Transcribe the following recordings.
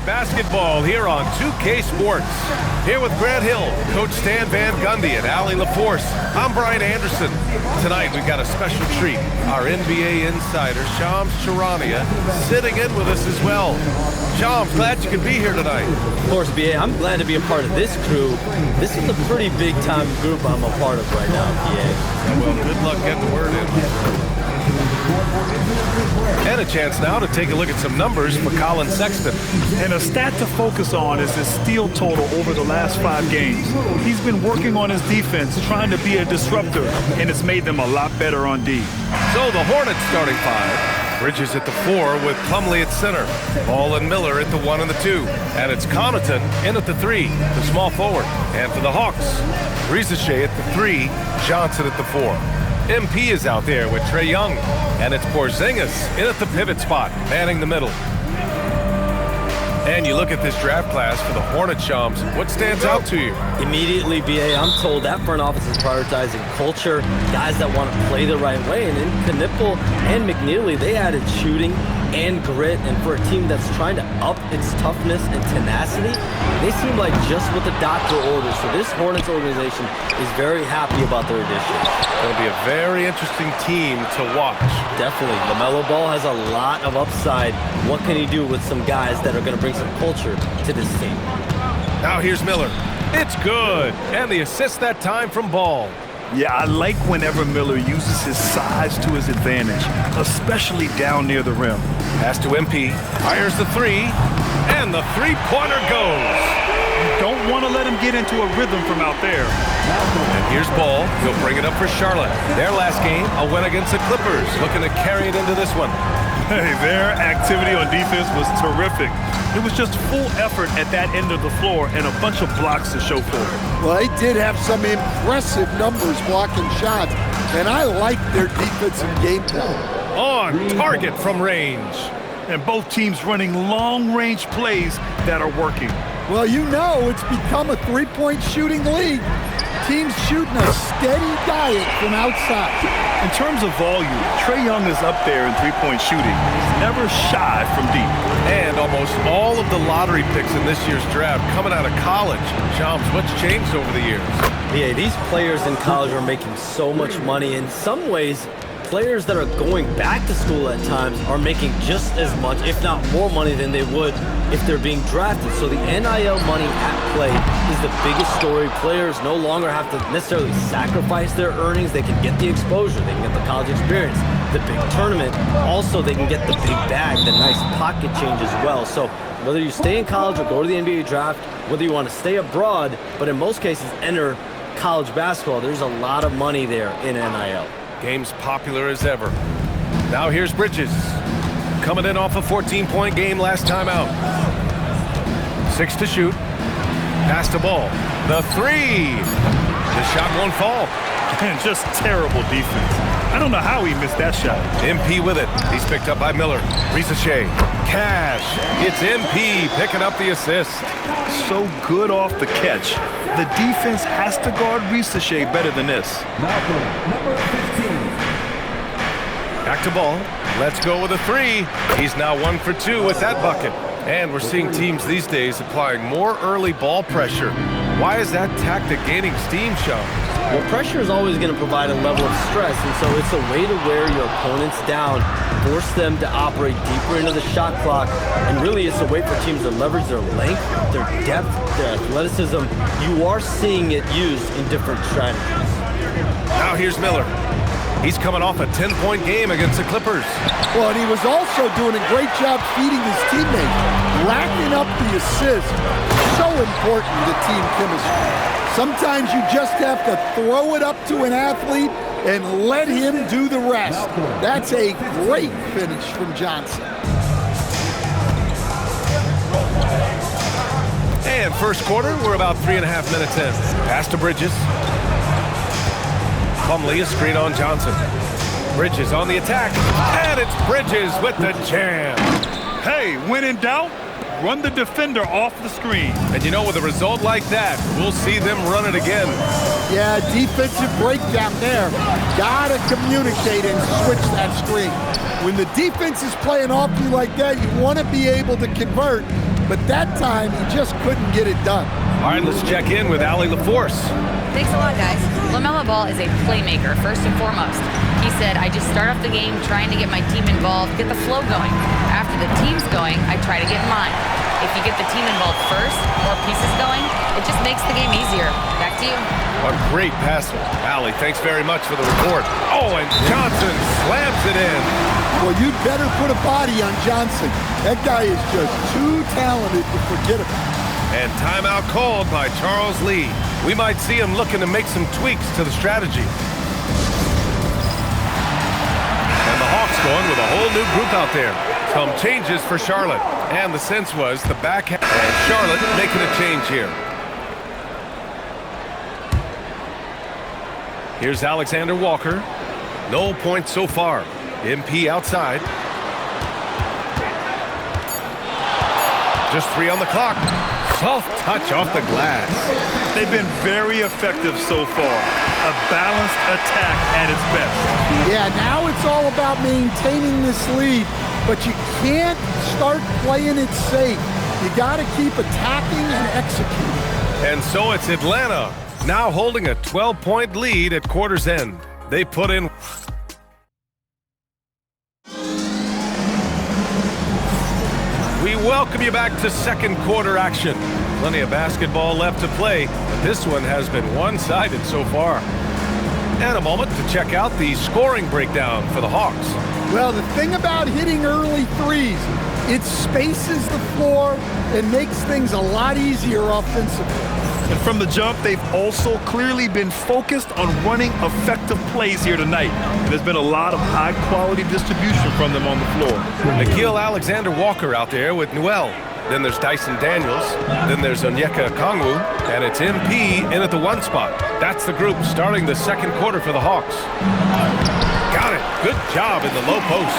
basketball here on 2K Sports. Here with Grant Hill, Coach Stan Van Gundy, and Allie LaForce. I'm Brian Anderson. Tonight we've got a special treat. Our NBA insider, Shams Charania, sitting in with us as well. Shams, glad you could be here tonight. Of course, BA, I'm glad to be a part of this crew. This is a pretty big-time group I'm a part of right now, BA. Well, good luck getting the word in. And a chance now to take a look at some numbers for Colin Sexton. And a stat to focus on is his steal total over the last 5 games. He's been working on his defense, trying to be a disruptor, and it's made them a lot better on D. So the Hornets starting 5. Bridges at the 4 with Plumlee at center. Ball and Miller at the 1 and the 2. And it's Connaughton in at the 3, the small forward. And for the Hawks, Ricochet at the 3, Johnson at the 4. MP is out there with Trae Young, and it's Porzingis in at the pivot spot, manning the middle. And you look at this draft class for the Hornets, Shams. What stands out to you? Immediately, BA, I'm told that front office is prioritizing culture, guys that want to play the right way. And in Knipple and McNeely, they added shooting and grit. And for a team that's trying to up its toughness and tenacity, they seem like just what the doctor orders. So this Hornets organization is very happy about their addition. It'll be a very interesting team to watch. Definitely. LaMelo Ball has a lot of upside. What can he do with some guys that are going to bring some culture to this team? Now here's Miller. It's good. And the assist that time from Ball. Yeah, I like whenever Miller uses his size to his advantage, especially down near the rim. Pass to MP. Fires the 3. And the three-pointer goes. You don't want to let him get into a rhythm from out there. And here's Ball. He'll bring it up for Charlotte. Their last game, a win against the Clippers. Looking to carry it into this one. Hey, their activity on defense was terrific. It was just full effort at that end of the floor and a bunch of blocks to show for it. Well, they did have some impressive numbers blocking shots, and I like their defensive game plan. On target from range. And both teams running long-range plays that are working. Well, you know it's become a three-point shooting league. Teams shooting a steady diet from outside. In terms of volume, Trae Young is up there in three-point shooting. He's never shy from deep. And almost all of the lottery picks in this year's draft coming out of college. Shams, what's changed over the years? Yeah, these players in college are making so much money. In some ways, players that are going back to school at times are making just as much, if not more money than they would if they're being drafted. So the NIL money at play is the biggest story. Players no longer have to necessarily sacrifice their earnings. They can get the exposure. They can get the college experience, the big tournament. Also, they can get the big bag, the nice pocket change as well. So whether you stay in college or go to the NBA draft, whether you want to stay abroad, but in most cases enter college basketball, there's a lot of money there in NIL. Game's popular as ever. Now here's Bridges. Coming in off a 14-point game last time out. 6 to shoot. Pass to Ball. The 3. The shot won't fall. And just terrible defense. I don't know how he missed that shot. MP with it. He's picked up by Miller. Ricochet. Cash. It's MP picking up the assist. So good off the catch. The defense has to guard Ricochet better than this. Number 15. Back to Ball. Let's go with a 3. He's now 1 for 2 with that bucket. And we're seeing teams these days applying more early ball pressure. Why is that tactic gaining steam, Sean? Well, pressure is always going to provide a level of stress, and so it's a way to wear your opponents down, force them to operate deeper into the shot clock, and really it's a way for teams to leverage their length, their depth, their athleticism. You are seeing it used in different strategies. Now here's Miller. He's coming off a 10-point game against the Clippers. Well, and he was also doing a great job feeding his teammates, racking up the assists. So important to team chemistry. Sometimes you just have to throw it up to an athlete and let him do the rest. That's a great finish from Johnson. And first quarter, we're about 3.5 minutes in. Pass to Bridges. Plumlee, a screen on Johnson. Bridges on the attack. And it's Bridges with the jam. Hey, when in doubt, run the defender off the screen. And you know, with a result like that, we'll see them run it again. Yeah, defensive breakdown there. Gotta communicate and switch that screen. When the defense is playing off you like that, you want to be able to convert. but that time he just couldn't get it done. All right, let's check in with Allie LaForce. Thanks a lot, guys. LaMelo Ball is a playmaker, first and foremost. He said, I just start off the game trying to get my team involved, get the flow going. After the team's going, I try to get mine. If you get the team involved first, more pieces going, it just makes the game easier. Back to you. A great passer. Allie, thanks very much for the report. Oh, and Johnson slams it in. Well, you'd better put a body on Johnson. That guy is just too talented to forget about. And timeout called by Charles Lee. We might see him looking to make some tweaks to the strategy. And the Hawks going with a whole new group out there. Some changes for Charlotte. And the sense was the back half. And Charlotte making a change here. Here's Alexander Walker. No points so far. MP outside. Just 3 on the clock. Soft touch off the glass. They've been very effective so far. A balanced attack at its best. Yeah, now it's all about maintaining this lead, but you can't start playing it safe. You got to keep attacking and executing. And so it's Atlanta, now holding a 12-point lead at quarter's end. They put in... We welcome you back to second quarter action. Plenty of basketball left to play, but this one has been one-sided so far. And a moment to check out the scoring breakdown for the Hawks. Well, the thing about hitting early threes, it spaces the floor and makes things a lot easier offensively. And from the jump, they've also clearly been focused on running effective plays here tonight. And there's been a lot of high-quality distribution from them on the floor. Nickeil Alexander-Walker out there with Newell. Then there's Dyson Daniels. Then there's Onyeka Okongwu. And it's MP in at the 1 spot. That's the group starting the second quarter for the Hawks. Got it. Good job in the low post.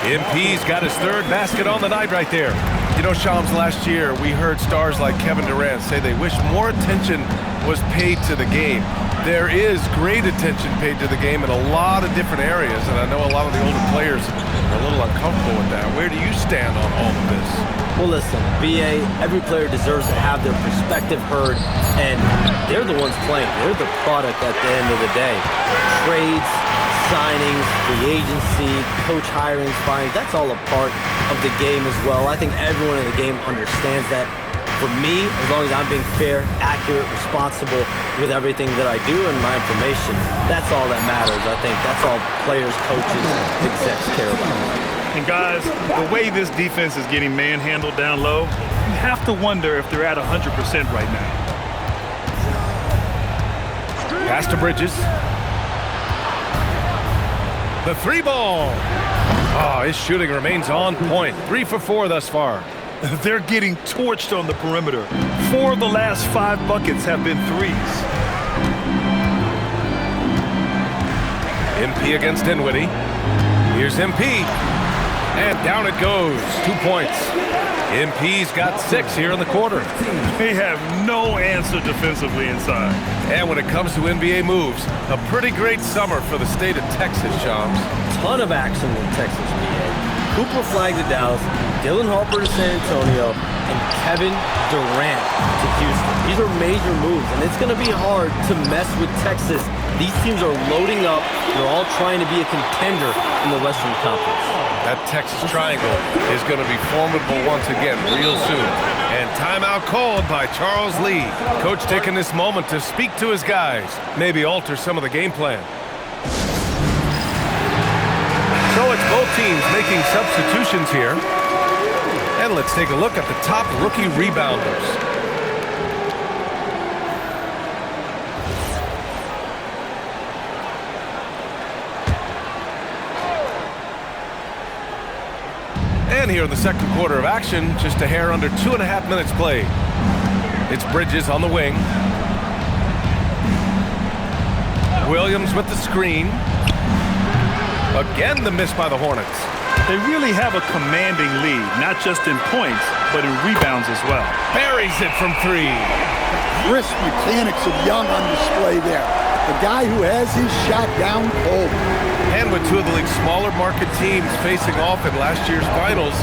MP's got his 3rd basket on the night right there. You know, Shams, last year we heard stars like Kevin Durant say they wish more attention was paid to the game. There is great attention paid to the game in a lot of different areas, and I know a lot of the older players are a little uncomfortable with that. Where do you stand on all of this? Well, listen, BA, every player deserves to have their perspective heard, and they're the ones playing. They're the product at the end of the day. Trades, signings, free agency, coach hirings, firings, that's all a part of the game as well. I think everyone in the game understands that. For me, as long as I'm being fair, accurate, responsible with everything that I do and my information, that's all that matters. I think that's all players, coaches, execs care about. And guys, the way this defense is getting manhandled down low, you have to wonder if they're at 100% right now. Pass to Bridges. The 3 ball. Oh, his shooting remains on point. 3 for 4 thus far. They're getting torched on the perimeter. 4 of the last 5 buckets have been threes. MP against Dinwiddie. Here's MP. And down it goes. 2 points. MP's got 6 here in the quarter. They have no answer defensively inside. And when it comes to NBA moves, a pretty great summer for the state of Texas, Shams. Ton of action in Texas, BA. Cooper Flag to Dallas, Dylan Harper to San Antonio, and Kevin Durant to Houston. These are major moves, and it's going to be hard to mess with Texas. These teams are loading up. They're all trying to be a contender in the Western Conference. That Texas triangle is going to be formidable once again real soon. And timeout called by Charles Lee. Coach taking this moment to speak to his guys, maybe alter some of the game plan. So it's both teams making substitutions here. And let's take a look at the top rookie rebounders. And here in the second quarter of action, just a hair under 2.5 minutes played. It's Bridges on the wing. Williams with the screen. Again, the miss by the Hornets. They really have a commanding lead, not just in points, but in rebounds as well. Buries it from 3. Crisp mechanics of Young on display there. a guy who has his shot down cold. And with two of the league's smaller market teams facing off in last year's finals,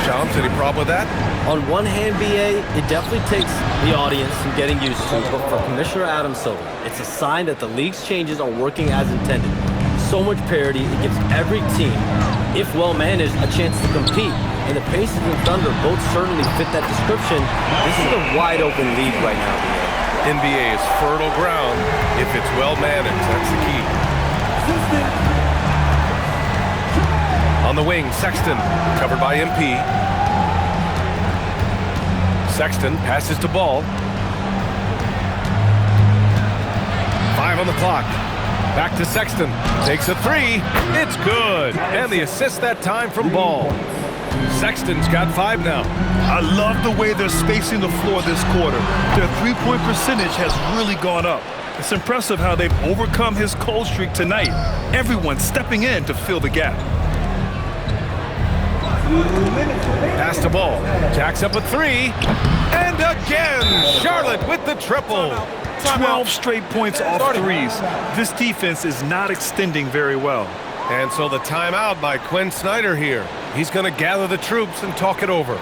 Shams, any problem with that? On one hand, BA, it definitely takes the audience some getting used to, but for Commissioner Adam Silver, it's a sign that the league's changes are working as intended. So much parity, it gives every team, if well managed, a chance to compete. And the Pacers and Thunder both certainly fit that description. This is a wide open league right now, BA. NBA is fertile ground if it's well managed. That's the key. On the wing, Sexton, covered by MP. Sexton passes to Ball. 5 on the clock. Back to Sexton. Takes a three. It's good. And the assist that time from Ball. Sexton's got 5 now. I love the way they're spacing the floor this quarter. Their three-point percentage has really gone up. It's impressive how they've overcome his cold streak tonight. Everyone's stepping in to fill the gap. Pass to Ball. Jacks up a 3. And again, Charlotte with the triple. 12 straight points off threes. This defense is not extending very well. And so the timeout by Quinn Snyder here. He's going to gather the troops and talk it over.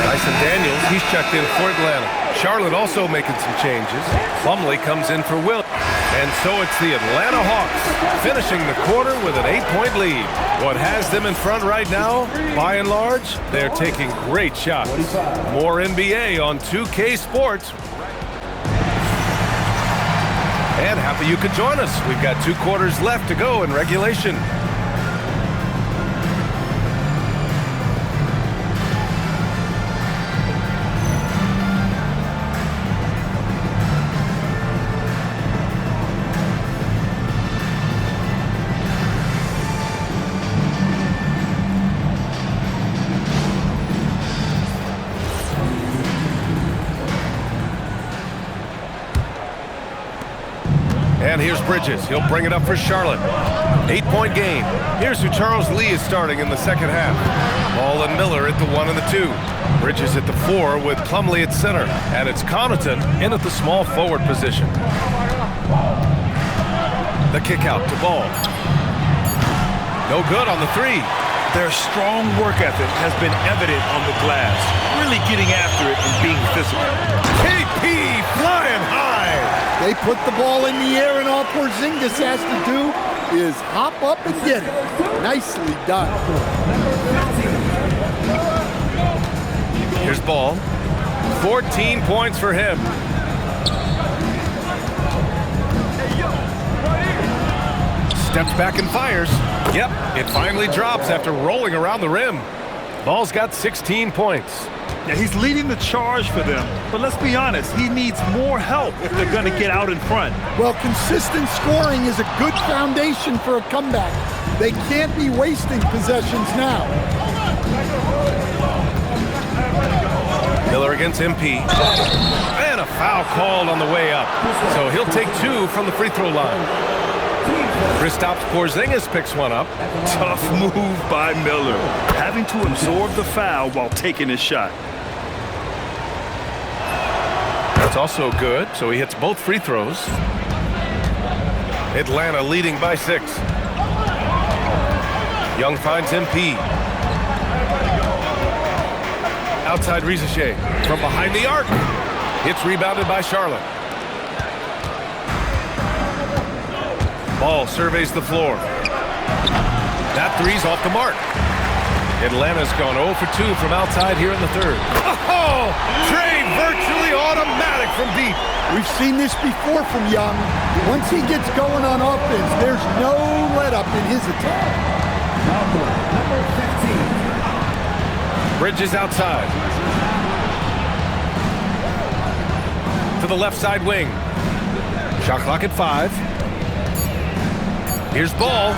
Dyson Daniels, he's checked in for Atlanta. Charlotte also making some changes. Plumlee comes in for Will. And so it's the Atlanta Hawks finishing the quarter with an 8-point lead. What has them in front right now, by and large, they're taking great shots. More NBA on 2K Sports. And happy you could join us. We've got 2 quarters left to go in regulation. And here's Bridges. He'll bring it up for Charlotte. 8-point game. Here's who Charles Lee is starting in the second half. Ball and Miller at the 1 and the 2. Bridges at the 4 with Plumlee at center. And it's Connaughton in at the small forward position. The kick out to Ball. No good on the 3. Their strong work ethic has been evident on the glass, really getting after it and being physical. KP flying high. They put the ball in the air, and all Porzingis has to do is hop up and get it. Nicely done. Here's Ball. 14 points for him. Steps back and fires. Yep, it finally drops after rolling around the rim. Ball's got 16 points. Now, he's leading the charge for them, but let's be honest, he needs more help if they're going to get out in front. Well, consistent scoring is a good foundation for a comeback. They can't be wasting possessions now. Miller against MP. And a foul called on the way up. So he'll take 2 from the free throw line. Kristaps Porzingis picks one up. Tough move by Miller, having to absorb the foul while taking his shot. That's also good, so he hits both free throws. Atlanta leading by 6. Young finds MP. Outside Rizachet from behind the arc. It's rebounded by Charlotte. Ball surveys the floor. That three's off the mark. Atlanta's gone 0 for 2 from outside here in the third. Oh! Trey virtually automatic from deep. We've seen this before from Young. Once he gets going on offense, there's no let-up in his attack. Number 15. Bridges outside. To the left side wing. Shot clock at 5. Here's Ball.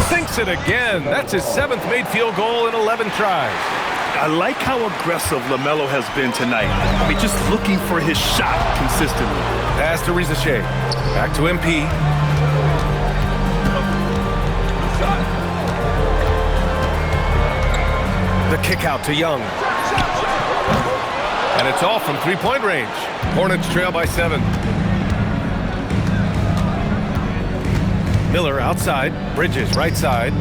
Sinks it again. That's his 7th made field goal in 11 tries. I like how aggressive LaMelo has been tonight. I mean, just looking for his shot consistently. Pass to Rizachet. Back to MP. The kick out to Young. And it's off from three-point range. Hornets trail by 7. Miller outside. Bridges right side.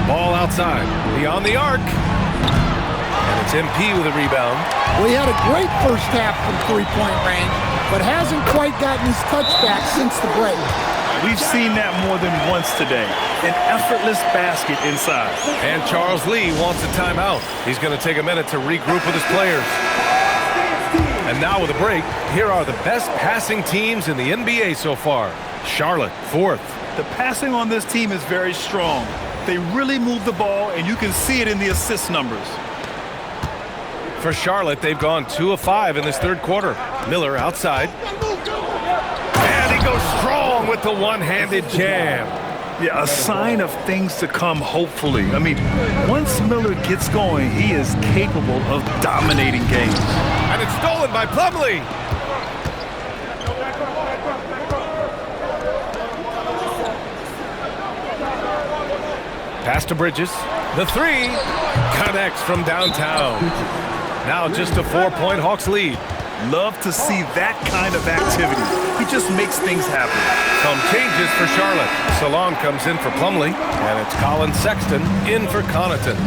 Ball outside. Beyond the arc. And it's MP with a rebound. Well, he had a great first half from three-point range, but hasn't quite gotten his touchback since the break. We've seen that more than once today. An effortless basket inside. And Charles Lee wants a timeout. He's going to take a minute to regroup with his players. And now with a break, here are the best passing teams in the NBA so far. Charlotte, 4th. The passing on this team is very strong. They really move the ball, and you can see it in the assist numbers. For Charlotte, they've gone 2 of 5 in this third quarter. Miller outside. And he goes strong with the one-handed jam. Yeah, a sign of things to come, hopefully. I mean, once Miller gets going, he is capable of dominating games. And it's stolen by Plumlee. Pass to Bridges. The 3 connects from downtown. Now just a 4-point Hawks lead. Love to see that kind of activity. He just makes things happen. Some changes for Charlotte. Salon comes in for Plumlee, and it's Colin Sexton in for Connaughton.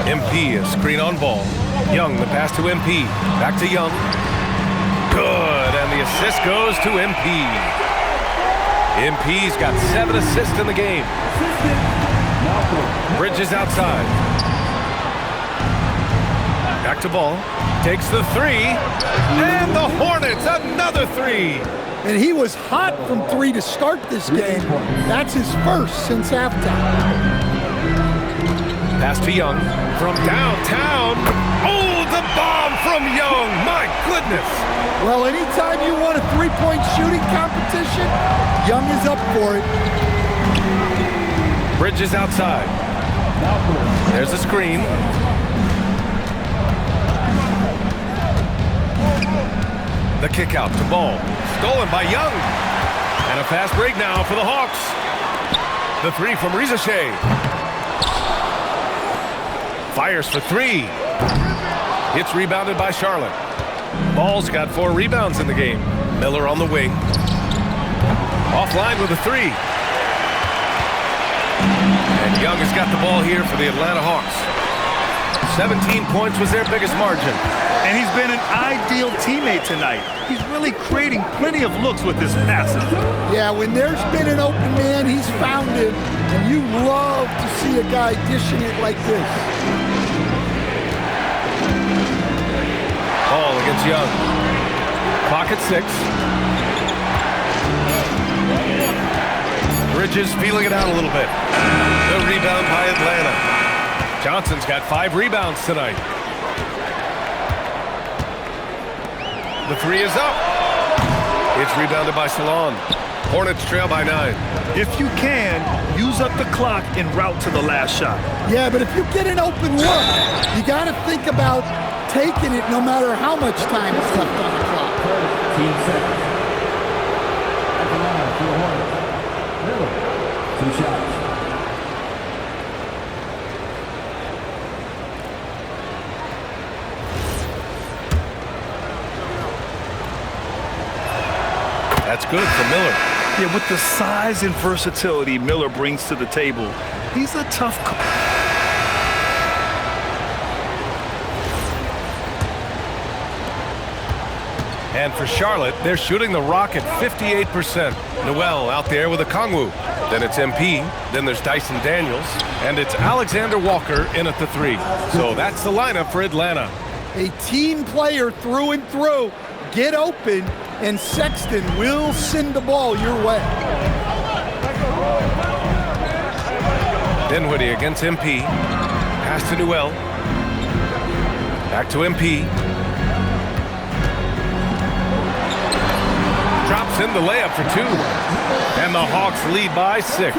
MP a screen on ball. Young, the pass to MP. Back to Young. Good, and the assist goes to MP. MP's got 7 assists in the game. Bridges outside. Back to ball. Takes the 3. And the Hornets, another 3. And he was hot from 3 to start this game. That's his first since halftime. Pass to Young from downtown. Oh, the bomb from Young. My goodness. Well, anytime you want a three-point shooting competition, Young is up for it. Bridges outside. There's a screen. The kick out to Ball. Stolen by Young. And a fast break now for the Hawks. The 3 from Rizashay. Fires for 3. It's rebounded by Charlotte. Ball's got 4 rebounds in the game. Miller on the wing. Offline with a 3. And Young has got the ball here for the Atlanta Hawks. 17 points was their biggest margin. And he's been an ideal teammate tonight. He's really creating plenty of looks with his passing. Yeah, when there's been an open man, he's found him. And you love to see a guy dishing it like this. Ball against Young. Clock at 6. Bridges feeling it out a little bit. The rebound by Atlanta. Johnson's got 5 rebounds tonight. The 3 is up. It's rebounded by Salon. Hornets trail by 9. If you can, use up the clock en route to the last shot. Yeah, but if you get an open look, you got to think about taking it no matter how much time is left on the clock. 13 seconds. At the line for the Hornets. Miller, 2 shots. That's good for Miller. Yeah, with the size and versatility Miller brings to the table, he's a tough And for Charlotte, they're shooting the rock at 58%. Noel out there with a Kongwu. Then it's MP. Then there's Dyson Daniels. And it's Alexander Walker in at the 3. So that's the lineup for Atlanta. A team player through and through. Get open, and Sexton will send the ball your way. Dinwiddie against MP. Pass to Noel. Back to MP. Drops in the layup for 2. And the Hawks lead by 6.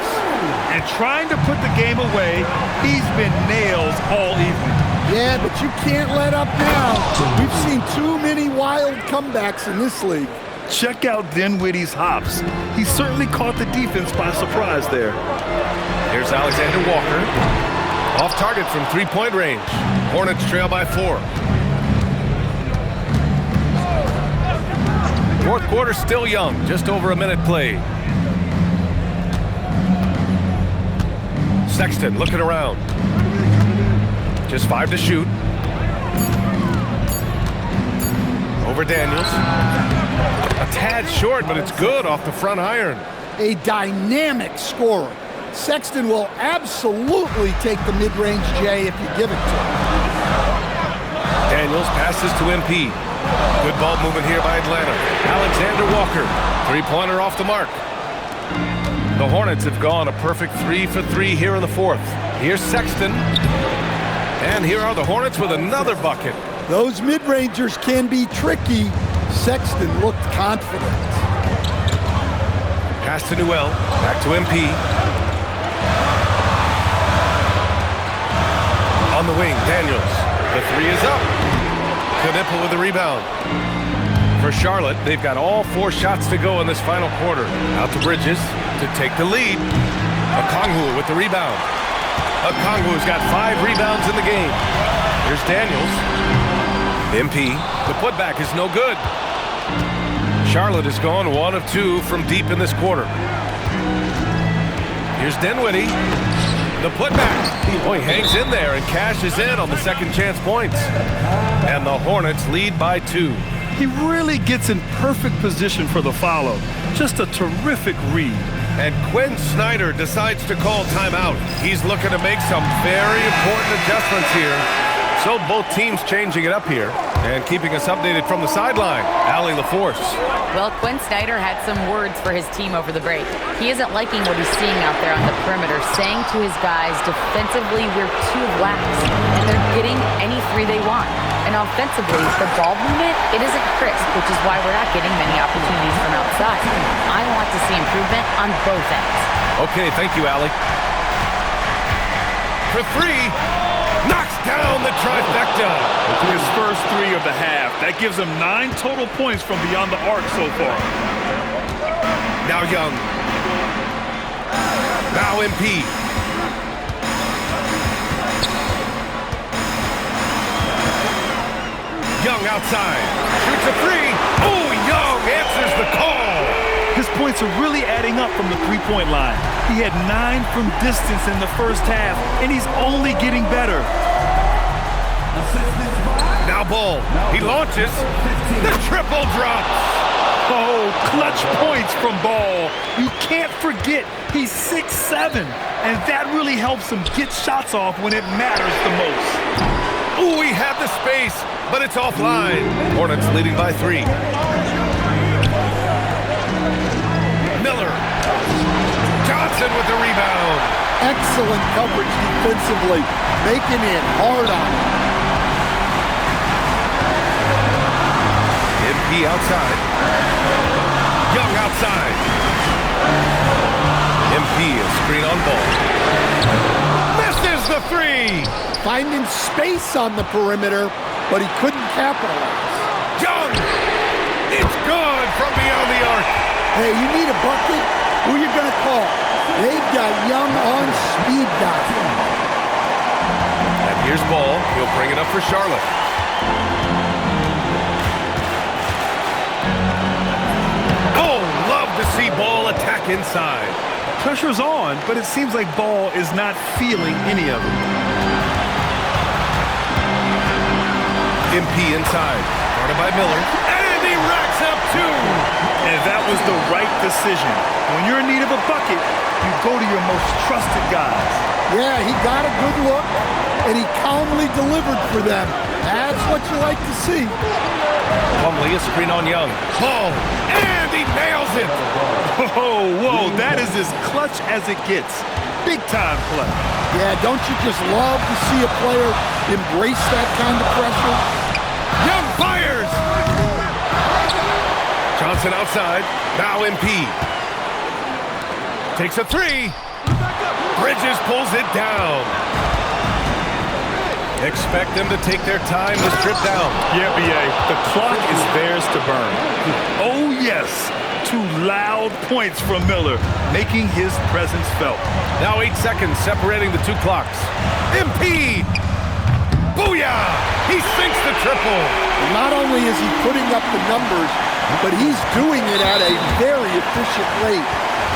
And trying to put the game away, he's been nails all evening. Yeah, but you can't let up now. We've seen too many wild comebacks in this league. Check out Dinwiddie's hops. He certainly caught the defense by surprise there. Here's Alexander Walker. Off target from three-point range. Hornets trail by 4. Fourth quarter still young, just over a minute played. Sexton looking around. Just 5 to shoot. Over Daniels. A tad short, but it's good off the front iron. A dynamic scorer. Sexton will absolutely take the mid-range J if you give it to him. Daniels passes to MP. Good ball movement here by Atlanta. Alexander Walker. Three-pointer off the mark. The Hornets have gone a perfect 3 for 3 here in the fourth. Here's Sexton. And here are the Hornets with another bucket. Those mid-rangers can be tricky. Sexton looked confident. Pass to Newell. Back to MP. On the wing, Daniels. The 3 is up. Knipple with the rebound. For Charlotte, they've got all 4 shots to go in this final quarter. Out to Bridges to take the lead. Okongwu with the rebound. Okongwu's got 5 rebounds in the game. Here's Daniels. MP. The putback is no good. Charlotte has gone 1 of 2 from deep in this quarter. Here's Dinwiddie. The putback. Oh, he hangs in there and cashes in on the second chance points. And the Hornets lead by 2. He really gets in perfect position for the follow. Just a terrific read. And Quinn Snyder decides to call timeout. He's looking to make some very important adjustments here. So both teams changing it up here and keeping us updated from the sideline. Allie LaForce. Well, Quinn Snyder had some words for his team over the break. He isn't liking what he's seeing out there on the perimeter, saying to his guys, defensively, we're too lax, and they're getting any 3 they want. And offensively, the ball movement, it isn't crisp, which is why we're not getting many opportunities from outside. I want to see improvement on both ends. Okay, thank you, Allie. For 3. Knocks down the trifecta. His first 3 of the half. That gives him 9 total points from beyond the arc so far. Now Young. Now MP. Young outside. Shoots a 3. Oh, Young answers the call. His points are really adding up from the three-point line. He had 9 from distance in the first half, and he's only getting better. Now Ball. He launches. The triple drops. Oh, clutch points from Ball. You can't forget he's 6'7", and that really helps him get shots off when it matters the most. Ooh, he had the space, but it's offline. Hornets leading by 3. Miller. Johnson with the rebound. Excellent coverage defensively, making it hard on him. MP outside. Young outside. MP is screen on Ball. Misses the 3. Finding space on the perimeter, but he couldn't capitalize. Young. It's good from beyond the arc. Hey, you need a bucket? Who you gonna call? They've got Young on speed dial. And here's Ball. He'll bring it up for Charlotte. Oh, love to see Ball attack inside. Pressure's on, but it seems like Ball is not feeling any of it. MP inside. Guarded by Miller. And he racks up 2. And that was the right decision. When you're in need of a bucket, you go to your most trusted guys. Yeah, he got a good look, and he calmly delivered for them. That's what you like to see. Plumlee, a screen on Young. Ball. And he nails it. Whoa, that is as clutch as it gets. Big time play. Yeah, don't you just love to see a player embrace that kind of pressure? Young fires. Johnson outside. Now MP. Takes a 3. Bridges pulls it down. Expect them to take their time this trip down. Yeah, B.A., the clock is theirs to burn. Oh, yes. 2 loud points from Miller, making his presence felt. Now 8 seconds separating the 2 clocks. MP! Booyah! He sinks the triple. Not only is he putting up the numbers, but he's doing it at a very efficient rate,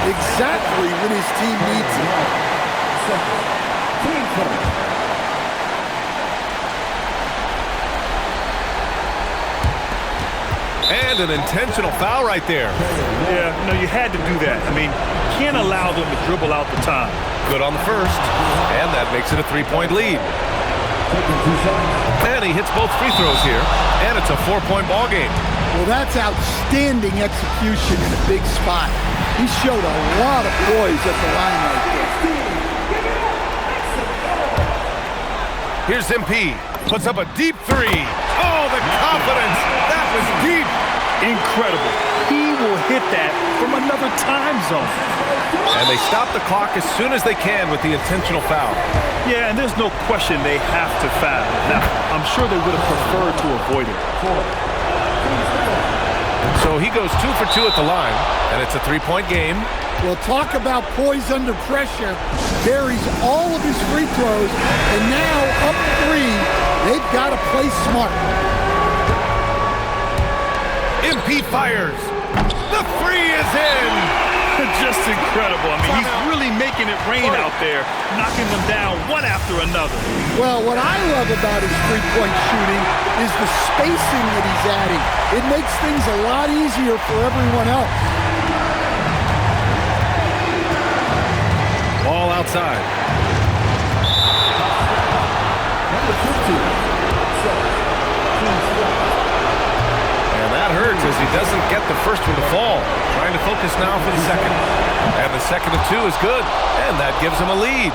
exactly when his team needs it. Team point. And an intentional foul right there. Yeah, no, you had to do that. I mean, can't allow them to dribble out the time. Good on the first, and that makes it a 3-point lead. And he hits both free throws here, and it's a 4-point ball game. Well, that's outstanding execution in a big spot. He showed a lot of poise at the line right there. Here's MP. Puts up a deep 3. Oh, the confidence. That was deep. Incredible. He will hit that from another time zone. And they stop the clock as soon as they can with the intentional foul. Yeah, and there's no question they have to foul. Now, I'm sure they would have preferred to avoid it. So he goes 2 for 2 at the line, and it's a 3-point game. Well, talk about poise under pressure. Buries all of his free throws, and now up 3. They've got to play smart. MP fires. The 3 is in. Just incredible. I mean, he's really making it rain out there, knocking them down one after another. Well, what I love about his three-point shooting is the spacing that he's adding. It makes things a lot easier for everyone else. Ball outside. And that hurts as he doesn't get the first one to fall. Trying to focus now for the second. And the second of 2 is good. And that gives him a lead.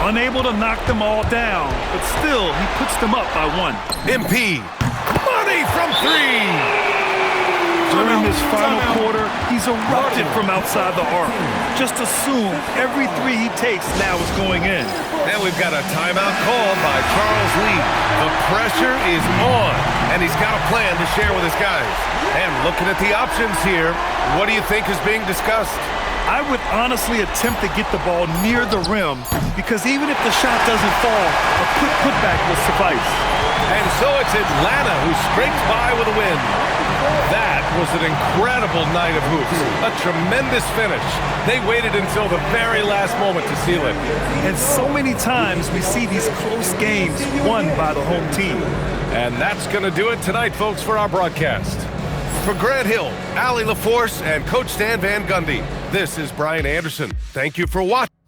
Unable to knock them all down, but still, he puts them up by 1. MP. Money from 3. During this final quarter, he's erupted from outside the arc. Just assume every 3 he takes now is going in. And we've got a timeout called by Charles Lee. The pressure is on, and he's got a plan to share with his guys. And looking at the options here, what do you think is being discussed? I would honestly attempt to get the ball near the rim, because even if the shot doesn't fall, a quick putback will suffice. And so it's Atlanta who scrapes by with a win. That was an incredible night of hoops. A tremendous finish. They waited until the very last moment to seal it. And so many times we see these close games won by the home team. And that's going to do it tonight, folks, for our broadcast. For Grant Hill, Allie LaForce, and Coach Stan Van Gundy, this is Brian Anderson. Thank you for watching.